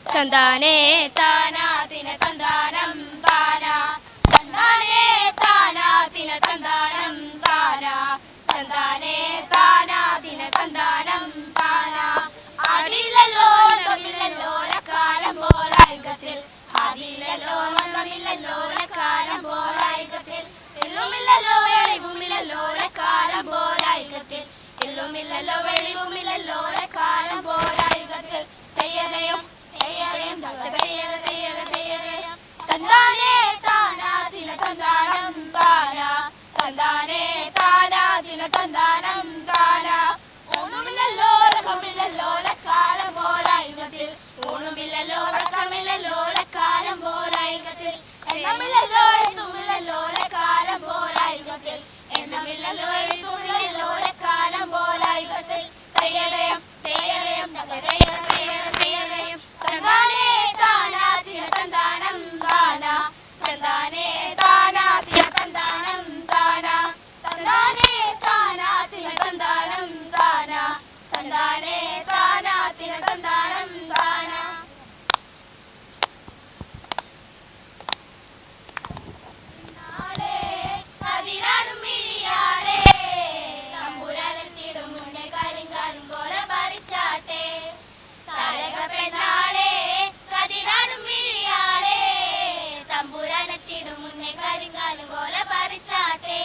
തന്താനേ താനാതിന തന്താനം താന തന്താനേ താനാതിന തന്താനം താന തന്താനേ താനാതിന തന്താനം താന ആടില്ലല്ലോ തമ്മിലല്ലോ കാലം പോലായുഗത്തിൽ ആദിയില്ലല്ലോ തമ്മിലല്ലോ കാലം പോലായുഗത്തിൽ എല്ലുമില്ലല്ലോ വെളിവുമില്ലല്ലോ കാലം പോലായുഗത്തിൽ എല്ലുമില്ലല്ലോ വെളിവുമില്ലല്ലോ കാലം പോലായുഗത്തിൽ തെയ്യതയും തെയ്യതയും തെയ്യക തെയ്യക തെയ്യതയും തന്താനേ താനാതിന തന്താനം താന തന്താനേ താനാതിന തന്താനം താന ഊണുമില്ലല്ലോ രക്കമില്ലല്ലോ കാലം പോലായുഗത്തിൽ ഊണുമില്ലല്ലോ രക്കമില്ലല്ലോ കാലം പോലായുഗത്തിൽ എണ്ണമില്ലല്ലോ എഴുത്തുമില്ലല്ലോ കാലം പോലായുഗത്തിൽ എണ്ണമില്ലല്ലോ എഴുത്തുമില്ലല്ലോ കാലം പോലായുഗത്തിൽ തെയ്യതയും തെയ്യതയും തെയ്യക തെയ്യക തെയ്യതയും തന്താനേ താനാതിന തന്താനം താന തന്താനേ താനാതിന തന്താനം താന തന്താനേ താനാതിന തന്താനം താന തന്താനേ താനാതിന തന്താനം താന അതിരാടും മിഴിയാളെ തമ്പുരാനെത്തിടും മുന്നേ കരിങ്കാലും പോലെ പറിച്ചാട്ടെ താരക പെണ്ണാളെ കതിരാടും മിഴിയാളെ തമ്പുരാനെത്തിടും മുന്നേ കരിങ്കാലും പോലെ പറിച്ചാട്ടെ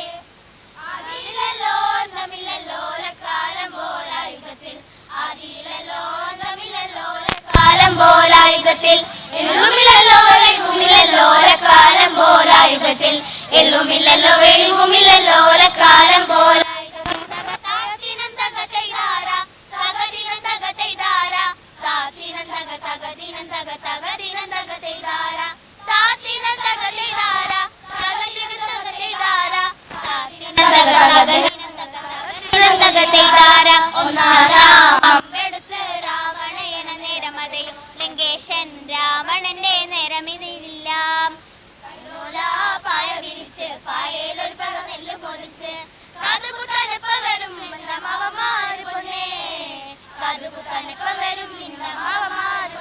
ആദിയിലല്ലോ തമ്മിലല്ലോ കാലം പോലായുഗത്തിൽ ആദിയിലല്ലോ തമ്മിലല്ലോ കാലം പോലായുഗത്തിൽ എല്ലുമില്ലല്ലോ വെളിവുമില്ലല്ലോ കാലം പോലായുഗത്തിൽ എല്ലുമില്ലല്ലോ വെളിവുമില്ലല്ലോ കാലം പോലായുഗത്തിൽ താത്തിനം തക തൈതാര തകദിനം തക തൈതാര താത്തിനം തക തകദിനം തക തകദിനം തക തൈതാര താത്തിനം തക തൈതാര തകദിനം തക തൈതാര താത്തിനം തക തകദിനം തക തൈതാര ഒന്നാമെടുത്ത് രാവണയന നേരമതയും ലങ്കേശൻ രാവണന്റെ നേരമിതില്ല പായ വിരിച്ച് പായയിലൊരു പഴ നെല്ല് പൊതിച്ച് കാതുകുത്തനപ്പ വരും മാവമാര് പൊന്നേ കാതുകുത്തനപ്പ വരും മാവമാര്